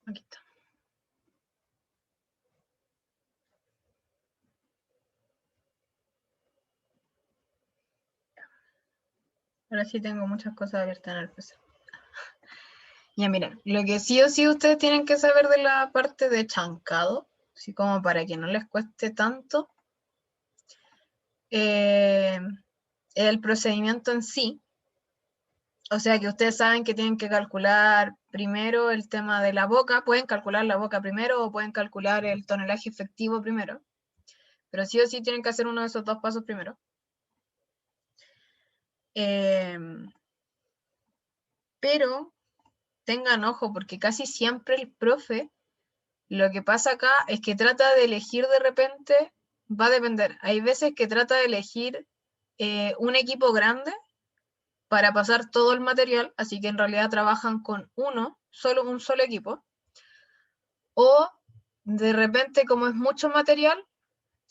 Aquí está. Ahora sí tengo muchas cosas abiertas en el PC. Ya miren, lo que sí o sí ustedes tienen que saber de la parte de chancado, así como para que no les cueste tanto, el procedimiento en sí. O sea que ustedes saben que tienen que calcular primero el tema de la boca, pueden calcular la boca primero o pueden calcular el tonelaje efectivo primero, pero sí o sí tienen que hacer uno de esos dos pasos primero. Pero tengan ojo porque casi siempre el profe, lo que pasa acá es que trata de elegir de repente, va a depender, hay veces que trata de elegir un equipo grande para pasar todo el material, así que en realidad trabajan con un solo equipo, o de repente como es mucho material,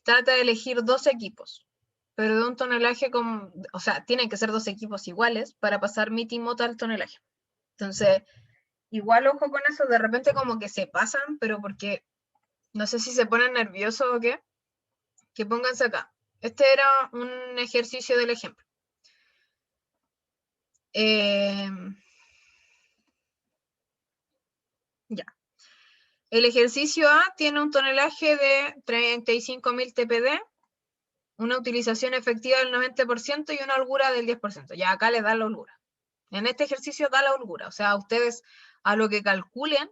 trata de elegir dos equipos, pero de un tonelaje o sea, tienen que ser dos equipos iguales para pasar multimodal tonelaje. Entonces, igual ojo con eso, de repente como que se pasan, pero porque no sé si se ponen nerviosos o qué, que pónganse acá. Este era un ejercicio del ejemplo. Ya. El ejercicio A tiene un tonelaje de 35.000 TPD, una utilización efectiva del 90% y una holgura del 10%. Ya acá le da la holgura. En este ejercicio da la holgura. O sea, ustedes a lo que calculen,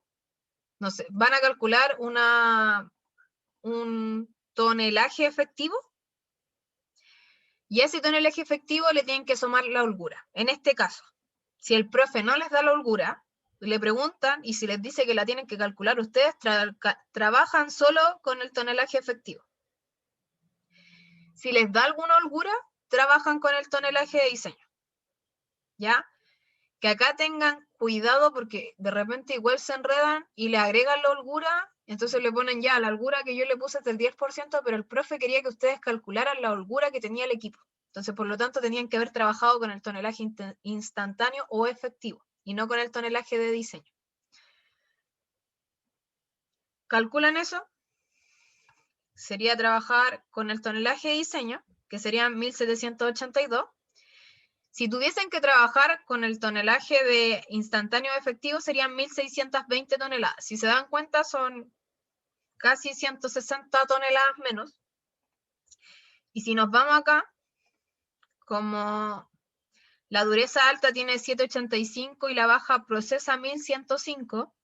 no sé, van a calcular un tonelaje efectivo y a ese tonelaje efectivo le tienen que sumar la holgura. En este caso, si el profe no les da la holgura, le preguntan y si les dice que la tienen que calcular ustedes, trabajan solo con el tonelaje efectivo. Si les da alguna holgura, trabajan con el tonelaje de diseño. ¿Ya? Que acá tengan cuidado porque de repente igual se enredan y le agregan la holgura, entonces le ponen ya la holgura que yo le puse es del 10%, pero el profe quería que ustedes calcularan la holgura que tenía el equipo. Entonces, por lo tanto, tenían que haber trabajado con el tonelaje instantáneo o efectivo y no con el tonelaje de diseño. ¿Calculan eso? Sería trabajar con el tonelaje de diseño, que serían 1.782. Si tuviesen que trabajar con el tonelaje de instantáneo efectivo, serían 1.620 toneladas. Si se dan cuenta, son casi 160 toneladas menos. Y si nos vamos acá, como la dureza alta tiene 785 y la baja procesa 1105,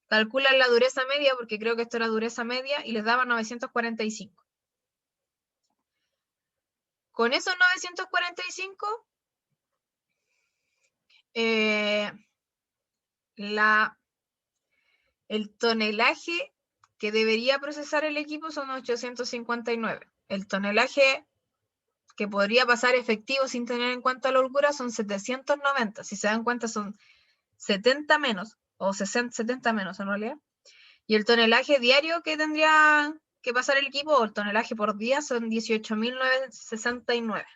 calculan la dureza media, porque creo que esto era dureza media, y les daba 945. con esos 945, el tonelaje que debería procesar el equipo son 859. El tonelaje que podría pasar efectivo sin tener en cuenta la holgura son 790. Si se dan cuenta son 70 menos, o 70 menos en realidad. Y el tonelaje diario que tendría que pasar el equipo, o el tonelaje por día, son 18.969.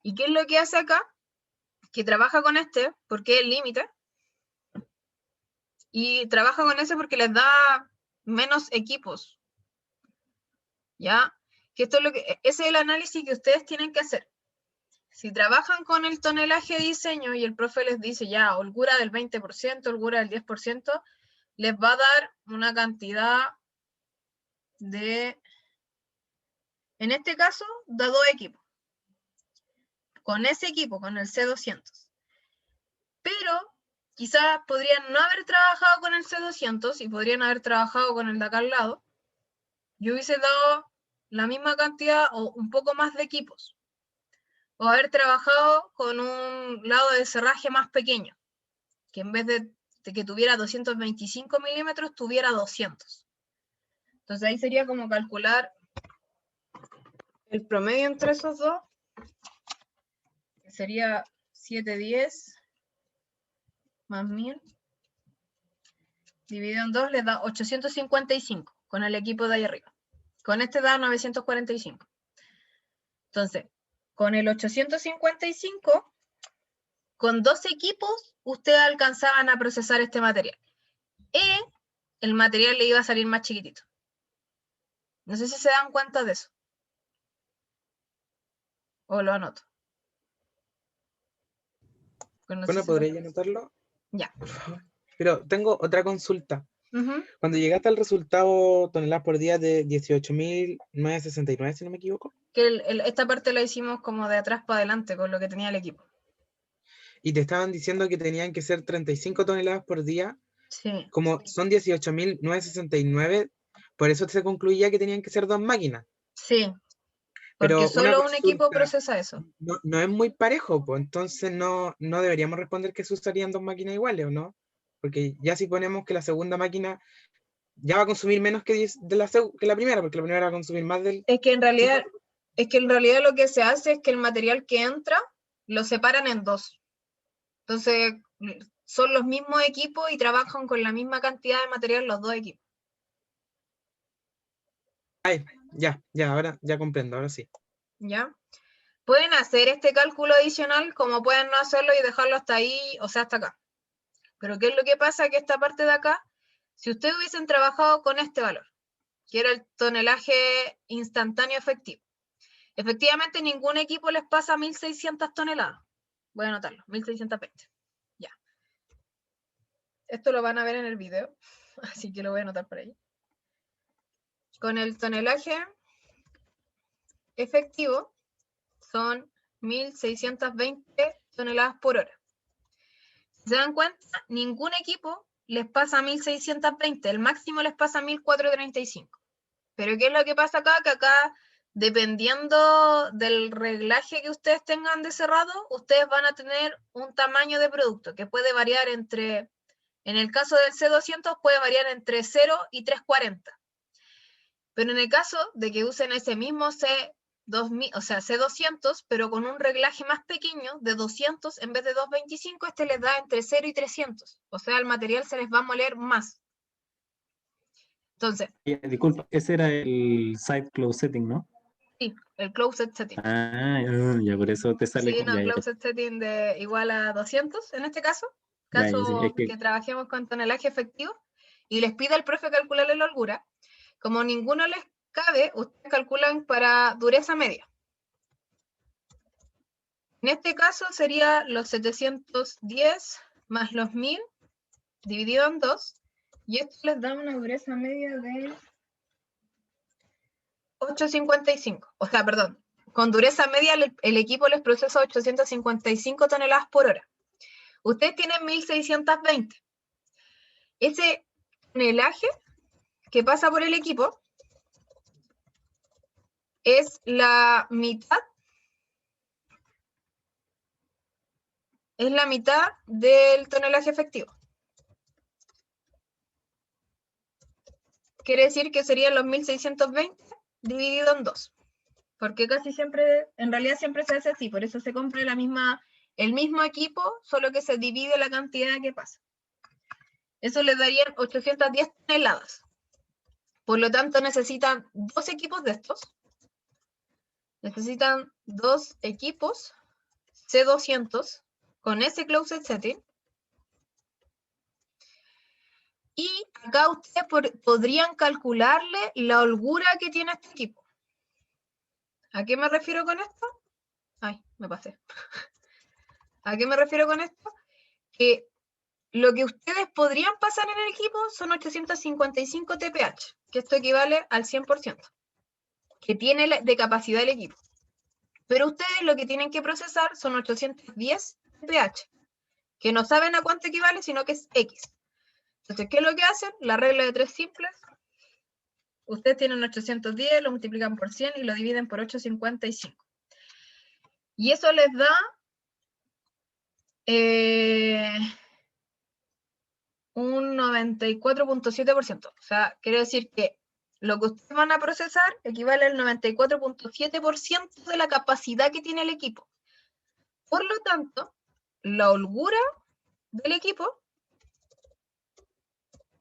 ¿Y qué es lo que hace acá? Que trabaja con este, porque es el límite, y trabaja con ese porque les da menos equipos. ¿Ya? Que esto es ese es el análisis que ustedes tienen que hacer. Si trabajan con el tonelaje de diseño y el profe les dice ya, holgura del 20%, holgura del 10%, les va a dar una cantidad de, en este caso, da 2 equipos. Con ese equipo, con el C200. Pero quizás podrían no haber trabajado con el C200 y podrían haber trabajado con el de acá al lado. Yo hubiese dado la misma cantidad o un poco más de equipos. O haber trabajado con un lado de cerraje más pequeño, que en vez de que tuviera 225 milímetros, tuviera 200. Entonces ahí sería como calcular el promedio entre esos dos, que sería 710 más 1000, dividido en 2, les da 855, con el equipo de ahí arriba. Con este da 945. Entonces, con el 855, con 2 equipos, ustedes alcanzaban a procesar este material. El material le iba a salir más chiquitito. No sé si se dan cuenta de eso. O lo anoto. Pues no sé Bueno, si ¿podría anotarlo? Ya. Por favor. Pero tengo otra consulta. Ujú. Cuando llegaste al resultado toneladas por día de 18.969, si no me equivoco, Que esta parte la hicimos como de atrás para adelante con lo que tenía el equipo. y te estaban diciendo que tenían que ser 35 toneladas por día, Sí. como son 18.969, por eso se concluía que tenían que ser 2 máquinas. Sí. Porque Pero una solo un equipo consulta, procesa eso. no es muy parejo, pues entonces no deberíamos responder que se usarían 2 máquinas iguales, ¿o no? Porque ya si ponemos que la segunda máquina ya va a consumir menos que la primera, porque la primera va a consumir más del... Es que en realidad lo que se hace es que el material que entra lo separan en 2. Entonces, son los mismos equipos y trabajan con la misma cantidad de material los 2 equipos. Ya, ahora ya comprendo, ahora sí. ¿Ya? Pueden hacer este cálculo adicional como pueden no hacerlo y dejarlo hasta ahí, o sea, hasta acá. Pero ¿qué es lo que pasa? Que esta parte de acá, si ustedes hubiesen trabajado con este valor, que era el tonelaje instantáneo efectivo, efectivamente ningún equipo les pasa 1.600 toneladas. Voy a anotarlo, 1.620. Ya. Esto lo van a ver en el video, así que lo voy a anotar por ahí. Con el tonelaje efectivo son 1.620 toneladas por hora. Si se dan cuenta, ningún equipo les pasa 1.620, el máximo les pasa 1.435. Pero ¿qué es lo que pasa acá? Que acá, dependiendo del reglaje que ustedes tengan de cerrado, ustedes van a tener un tamaño de producto que puede variar entre, en el caso del C200, puede variar entre 0 y 340. Pero en el caso de que usen ese mismo C2000, o sea, C200, pero con un reglaje más pequeño, de 200 en vez de 225, este les da entre 0 y 300. O sea, el material se les va a moler más. Entonces, Disculpa, ese era el site close setting, ¿no? sí, el closed setting. Ah, ya por eso te sale. Sí, no, Ya, closed setting de igual a 200 en este caso. ya, Caso es que trabajemos con tonelaje efectivo y les pida al profe calcularle la holgura. Como ninguno les cabe, ustedes calculan para dureza media. En este caso sería los 710 más los 1000 dividido en 2, y esto les da una dureza media de 855. O sea, perdón, con dureza media el equipo les procesa 855 toneladas por hora. Ustedes tienen 1620. Ese tonelaje que pasa por el equipo es la mitad. Es la mitad del tonelaje efectivo. Quiere decir que serían los 1620 dividido en 2. Porque casi siempre, en realidad siempre se hace así, por eso se compra el mismo equipo, solo que se divide la cantidad que pasa. Eso le darían 810 toneladas. Por lo tanto, necesitan 2 equipos de estos. Necesitan 2 equipos C200 con ese closed setting. Y acá ustedes podrían calcularle la holgura que tiene este equipo. ¿A qué me refiero con esto? Ay, me pasé. ¿A qué me refiero con esto? Que lo que ustedes podrían pasar en el equipo son 855 TPH, que esto equivale al 100%, que tiene de capacidad el equipo. Pero ustedes lo que tienen que procesar son 810 TPH, que no saben a cuánto equivale, sino que es X. Entonces, ¿qué es lo que hacen? La regla de 3 simples. Ustedes tienen 810, lo multiplican por 100 y lo dividen por 855. Y eso les da un 94.7%. O sea, quiere decir que lo que ustedes van a procesar equivale al 94.7% de la capacidad que tiene el equipo. Por lo tanto, la holgura del equipo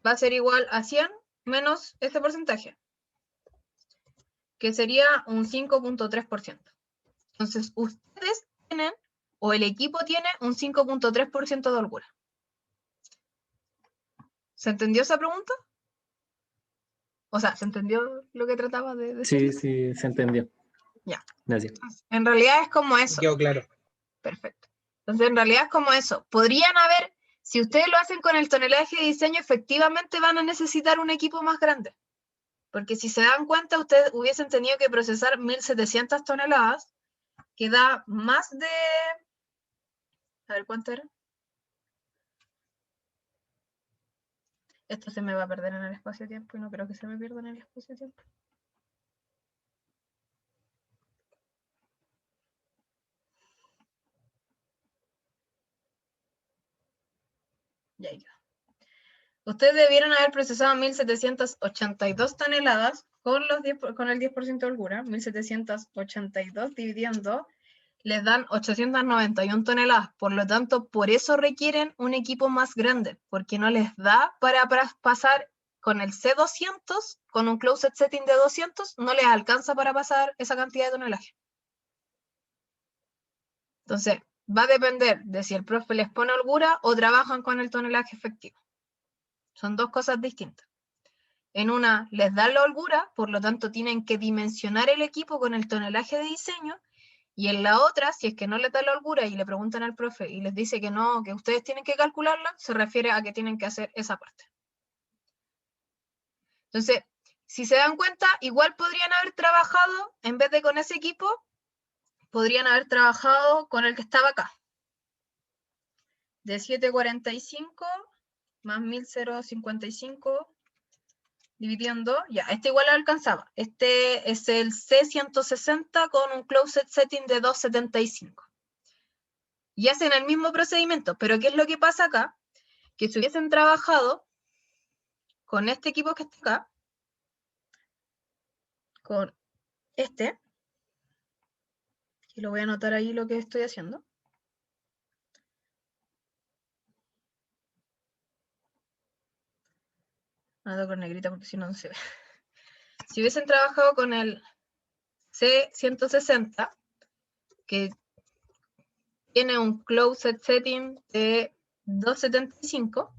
va a ser igual a 100 menos ese porcentaje, que sería un 5.3%. Entonces, ustedes tienen, o el equipo tiene, un 5.3% de holgura. ¿Se entendió esa pregunta? O sea, ¿se entendió lo que trataba de decir? Sí, se entendió. Ya. Gracias. En realidad es como eso. Quedó claro. Perfecto. Entonces, en realidad es como eso. Podrían haber, si ustedes lo hacen con el tonelaje de diseño, efectivamente van a necesitar un equipo más grande. Porque si se dan cuenta, ustedes hubiesen tenido que procesar 1700 toneladas, que da más de... A ver, ¿cuánto era? Esto se me va a perder en el espacio-tiempo y no creo que se me pierda en el espacio-tiempo. Ya quedó. Ustedes debieron haber procesado 1782 toneladas con el 10% de holgura. 1782 dividido en 2 les dan 891 toneladas. Por lo tanto, por eso requieren un equipo más grande, porque no les da para pasar con el C200, con un closed setting de 200, no les alcanza para pasar esa cantidad de tonelaje. Entonces, va a depender de si el profe les pone holgura o trabajan con el tonelaje efectivo. Son dos cosas distintas. En una les da la holgura, por lo tanto tienen que dimensionar el equipo con el tonelaje de diseño, y en la otra, si es que no les da la holgura y le preguntan al profe y les dice que no, que ustedes tienen que calcularla, se refiere a que tienen que hacer esa parte. Entonces, si se dan cuenta, igual podrían haber trabajado, en vez de con ese equipo, podrían haber trabajado con el que estaba acá. De 745 más 1055 dividido en 2, ya, este igual alcanzaba. Este es el C160 con un closed setting de 275. Y hacen el mismo procedimiento, pero ¿qué es lo que pasa acá? Que si hubiesen trabajado con este equipo que está acá, con este, y lo voy a anotar ahí lo que estoy haciendo. Anoto con negrita porque si no, no se ve. Si hubiesen trabajado con el C160, que tiene un closed setting de 275,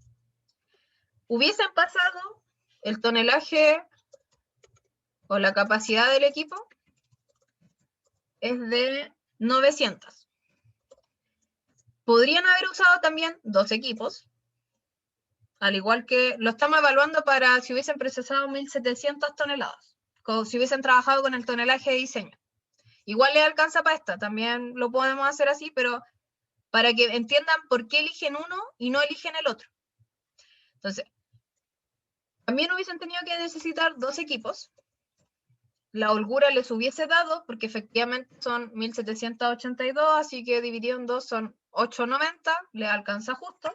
hubiesen pasado el tonelaje o la capacidad del equipo es de 900. Podrían haber usado también 2 equipos, al igual que lo estamos evaluando para si hubiesen procesado 1700 toneladas, como si hubiesen trabajado con el tonelaje de diseño. Igual les alcanza para esta, también lo podemos hacer así, pero para que entiendan por qué eligen uno y no eligen el otro. Entonces, también hubiesen tenido que necesitar 2 equipos. la holgura les hubiese dado, porque efectivamente son 1782, así que dividido en 2 son 890, le alcanza justo.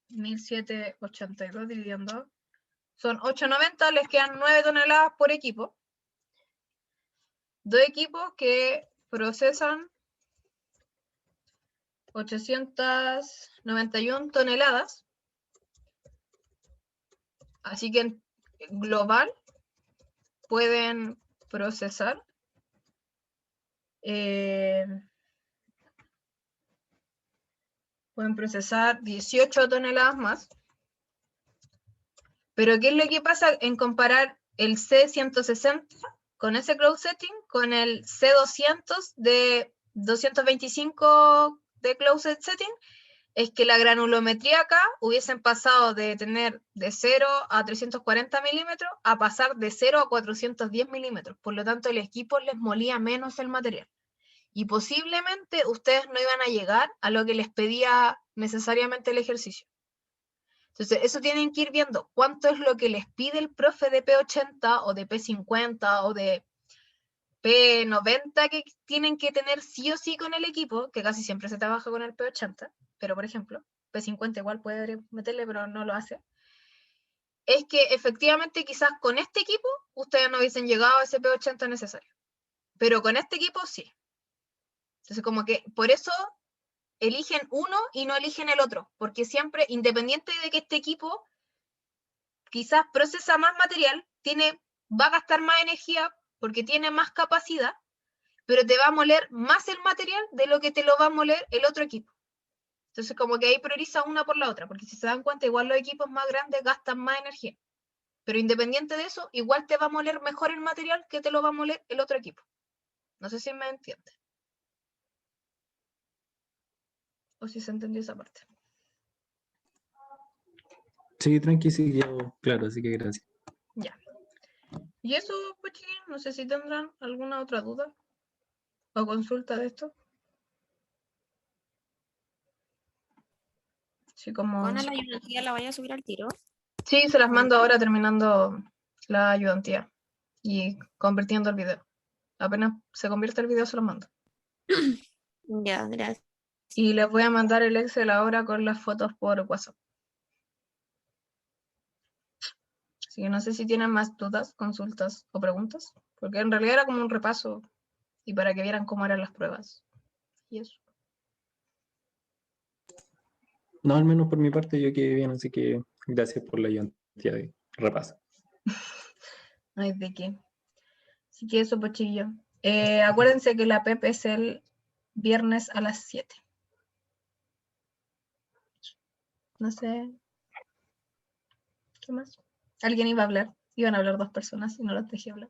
1782 dividido en 2 son 890, les quedan 9 toneladas por equipo. Dos equipos que procesan 891 toneladas. Así que en global pueden procesar pueden procesar 18 toneladas más. Pero ¿qué es lo que pasa en comparar el C160 con ese cloud setting con el C200 de 225 de cloud setting? Es que la granulometría acá hubiesen pasado de tener de 0 a 340 milímetros a pasar de 0 a 410 milímetros. Por lo tanto, el equipo les molía menos el material. Y posiblemente ustedes no iban a llegar a lo que les pedía necesariamente el ejercicio. Entonces, eso tienen que ir viendo cuánto es lo que les pide el profe de P80 o de P50 o de P90 que tienen que tener sí o sí con el equipo, que casi siempre se trabaja con el P80, pero por ejemplo, P50 igual puede meterle, pero no lo hace. Es que efectivamente quizás con este equipo ustedes no hubiesen llegado a ese P80 necesario, pero con este equipo sí. Entonces, como que por eso eligen uno y no eligen el otro, porque siempre, independiente de que este equipo quizás procesa más material, va a gastar más energía porque tiene más capacidad, pero te va a moler más el material de lo que te lo va a moler el otro equipo. Entonces, como que ahí prioriza una por la otra, porque si se dan cuenta, igual los equipos más grandes gastan más energía. Pero independiente de eso, igual te va a moler mejor el material que te lo va a moler el otro equipo. No sé si me entiende. O si se entendió esa parte. Sí, tranqui, sí, quedó claro, así que gracias. Ya. Y eso, pues chiquillos, no sé si tendrán alguna otra duda o consulta de esto. Sí, como... Con la ayudantía la vaya a subir al tiro. Sí, se las mando ahora terminando la ayudantía y convirtiendo el video. Apenas se convierte el video, se lo mando. Ya, gracias. Y les voy a mandar el Excel ahora con las fotos por WhatsApp. Así que no sé si tienen más dudas, consultas o preguntas, porque en realidad era como un repaso y para que vieran cómo eran las pruebas. Y eso. No, al menos por mi parte yo quedé bien, así que gracias por la ayudantía de repaso. Ay, de qué. Así que eso, pues chiquillos. Acuérdense que la PEP es el viernes a las 7. No sé. ¿Qué más? Alguien iba a hablar. Iban a hablar 2 personas y no las dejé hablar.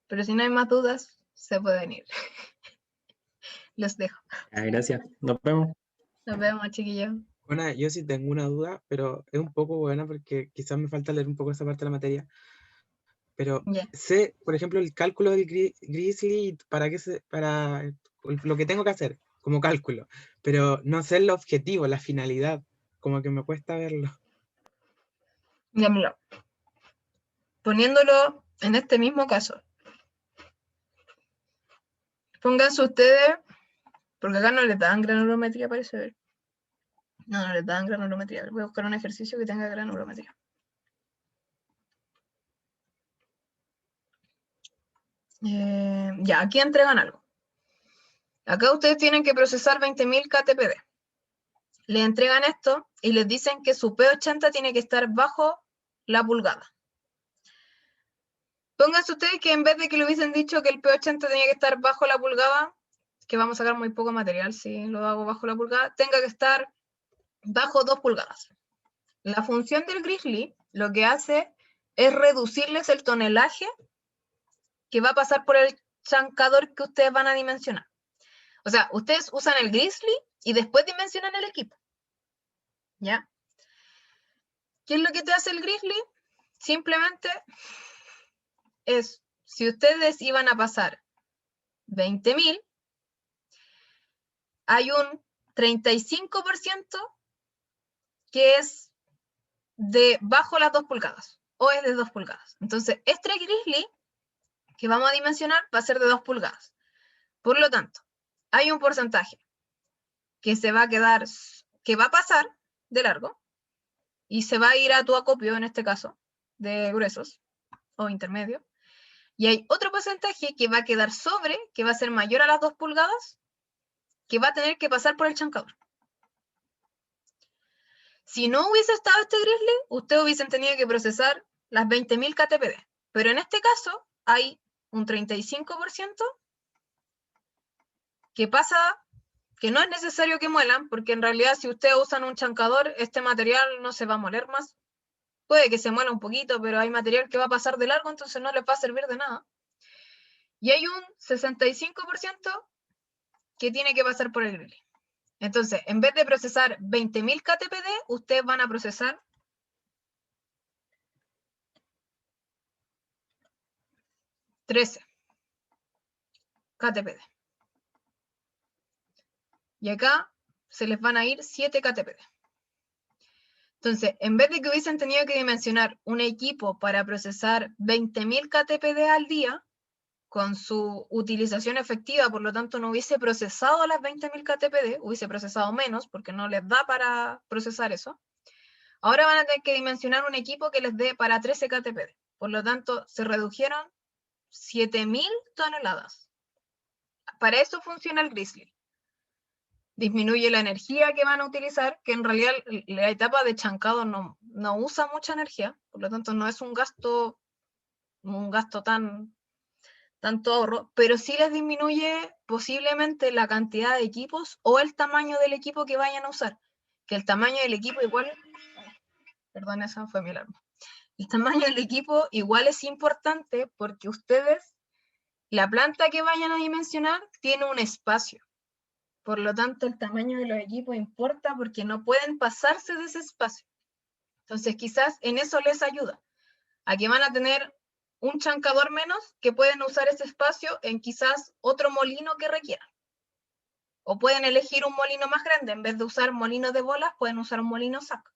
Pero si no hay más dudas, se pueden ir. Los dejo. Gracias, nos vemos. Nos vemos, chiquillos. Bueno, yo sí tengo una duda, pero es un poco buena porque quizás me falta leer un poco esa parte de la materia. Pero Ya. sé, por ejemplo, el cálculo del Grizzly, para lo que tengo que hacer como cálculo, pero no sé el objetivo, la finalidad, como que me cuesta verlo. Ya, mira. Poniéndolo en este mismo caso. Pónganse ustedes, porque acá no les dan granulometría, parece ver. No les dan granulometría. Voy a buscar un ejercicio que tenga granulometría. Ya, aquí entregan algo. Acá ustedes tienen que procesar 20.000 KTPD. Les entregan esto y les dicen que su P80 tiene que estar bajo la pulgada. Pónganse ustedes que en vez de que le hubiesen dicho que el P80 tenía que estar bajo la pulgada, que vamos a sacar muy poco material si lo hago bajo la pulgada, tenga que estar bajo 2 pulgadas. La función del Grizzly lo que hace es reducirles el tonelaje que va a pasar por el chancador que ustedes van a dimensionar. O sea, ustedes usan el Grizzly y después dimensionan el equipo. ¿Ya? ¿Qué es lo que te hace el Grizzly? Simplemente es, si ustedes iban a pasar 20.000, hay un 35% que es de bajo las 2 pulgadas. o es de 2 pulgadas. Entonces, este grizzly que vamos a dimensionar va a ser de 2 pulgadas. Por lo tanto, hay un porcentaje que se va a quedar, que va a pasar de largo y se va a ir a tu acopio, en este caso, de gruesos o intermedio. Y hay otro porcentaje que va a quedar sobre, que va a ser mayor a las 2 pulgadas, que va a tener que pasar por el chancador. Si no hubiese estado este grizzly, ustedes hubiesen tenido que procesar las 20.000 KTPD. Pero en este caso hay un 35% que pasa, que no es necesario que muelan, porque en realidad si ustedes usan un chancador, este material no se va a moler más. Puede que se muela un poquito, pero hay material que va a pasar de largo, entonces no les va a servir de nada. Y hay un 65% que tiene que pasar por el grizzly. Entonces, en vez de procesar 20.000 KTPD, ustedes van a procesar 13 KTPD. Y acá se les van a ir 7 KTPD. Entonces, en vez de que hubiesen tenido que dimensionar un equipo para procesar 20.000 KTPD al día, con su utilización efectiva, por lo tanto no hubiese procesado las 20.000 KTPD, hubiese procesado menos, porque no les da para procesar eso. Ahora van a tener que dimensionar un equipo que les dé para 13 KTPD. Por lo tanto, se redujeron 7.000 toneladas. Para eso funciona el grizzly. Disminuye la energía que van a utilizar, que en realidad la etapa de chancado no usa mucha energía, por lo tanto no es un gasto tanto ahorro, pero sí les disminuye posiblemente la cantidad de equipos o el tamaño del equipo que vayan a usar. Que el tamaño del equipo igual, perdón, esa fue mi alarma. El tamaño del equipo igual es importante porque ustedes, la planta que vayan a dimensionar tiene un espacio. Por lo tanto, el tamaño de los equipos importa porque no pueden pasarse de ese espacio. Entonces, quizás en eso les ayuda, a que van a tener un chancador menos que pueden usar ese espacio en quizás otro molino que requieran. O pueden elegir un molino más grande, en vez de usar molinos de bolas, pueden usar un molino saco.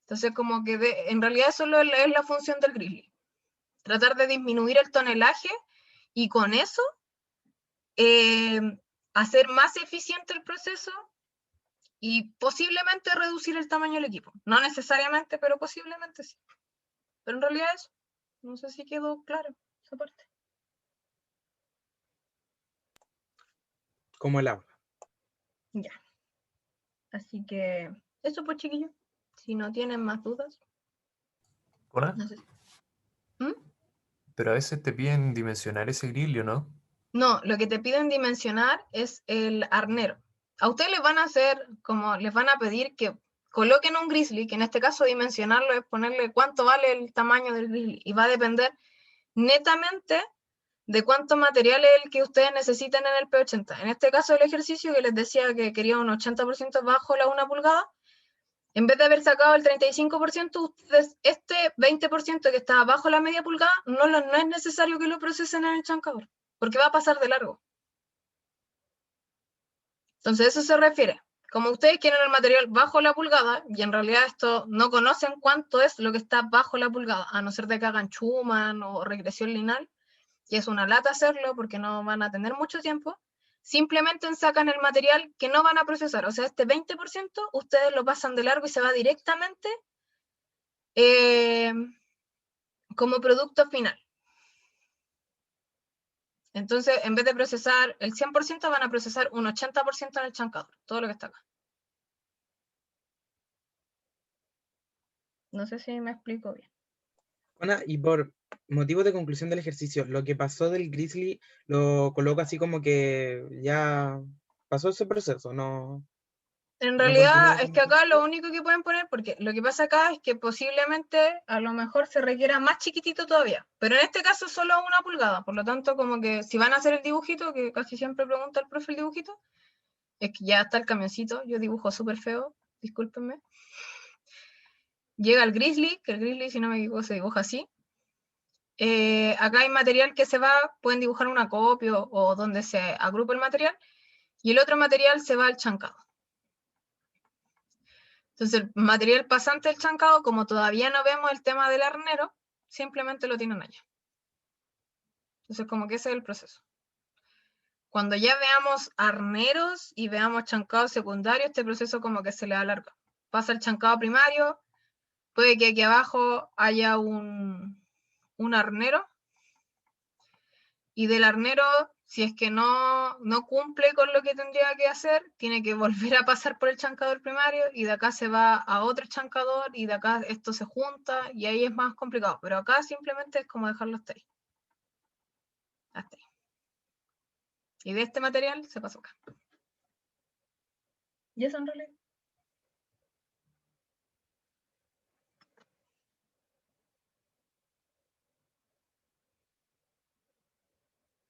Entonces, como que en realidad eso es la función del grizzly. Tratar de disminuir el tonelaje y con eso hacer más eficiente el proceso y posiblemente reducir el tamaño del equipo. No necesariamente, pero posiblemente sí. Pero en realidad eso. No sé si quedó claro esa parte. Como el agua. Ya. Así que eso pues, chiquillos. Si no tienen más dudas. ¿Hola? No sé. Pero a veces te piden dimensionar ese grill, ¿no? No, lo que te piden dimensionar es el arnero. A ustedes les van a hacer, como les van a pedir que coloquen un grizzly, que en este caso dimensionarlo es ponerle cuánto vale el tamaño del grizzly. Y va a depender netamente de cuánto material es el que ustedes necesitan en el P80. En este caso el ejercicio que les decía que quería un 80% bajo la 1 pulgada, en vez de haber sacado el 35%, ustedes, este 20% que está bajo la media pulgada, no es necesario que lo procesen en el chancador, porque va a pasar de largo. Entonces eso se refiere. Como ustedes quieren el material bajo la pulgada, y en realidad esto no conocen cuánto es lo que está bajo la pulgada, a no ser de que hagan Schumann o regresión lineal, que es una lata hacerlo porque no van a tener mucho tiempo, simplemente sacan el material que no van a procesar. O sea, este 20% ustedes lo pasan de largo y se va directamente como producto final. Entonces, en vez de procesar el 100%, van a procesar un 80% en el chancador, todo lo que está acá. No sé si me explico bien. Ana, y por motivo de conclusión del ejercicio, lo que pasó del grizzly lo coloco así como que ya pasó ese proceso, no. En No realidad continúa es con que el acá proceso. lo único que pueden poner, porque lo que pasa acá es que posiblemente a lo mejor se requiera más chiquitito todavía, pero en este caso solo 1 pulgada, por lo tanto como que si van a hacer el dibujito, que casi siempre pregunta el profe el dibujito, es que ya está el camioncito, yo dibujo súper feo, discúlpenme. Llega el grizzly, que el grizzly si no me equivoco se dibuja así. Acá hay material que se va, pueden dibujar un acopio o donde se agrupa el material, y el otro material se va al chancado. Entonces el material pasante del chancado, como todavía no vemos el tema del arnero, simplemente lo tienen allá. Entonces como que ese es el proceso. Cuando ya veamos arneros y veamos chancados secundarios, este proceso como que se le alarga. Pasa el chancado primario, puede que aquí abajo haya un arnero, y del arnero, si es que no cumple con lo que tendría que hacer, tiene que volver a pasar por el chancador primario, y de acá se va a otro chancador, y de acá esto se junta, y ahí es más complicado. Pero acá simplemente es como dejarlo hasta ahí. Hasta ahí. Y de este material se pasó acá. ¿Y eso en realidad?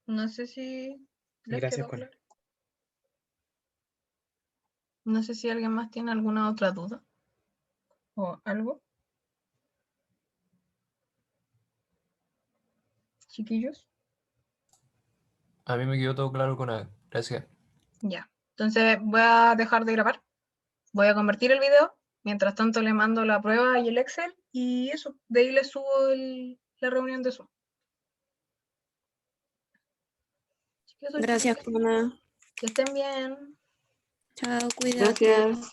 No sé si les Gracias, quedó Juan. claro. No sé si alguien más tiene alguna otra duda o algo. Chiquillos. A mí me quedó todo claro con A. Gracias. Ya. Entonces voy a dejar de grabar. Voy a convertir el video. Mientras tanto le mando la prueba y el Excel. Y eso. De ahí les subo la reunión de Zoom. Chiquillos, Gracias, Juana. que estén bien. Chao, cuídate. Gracias.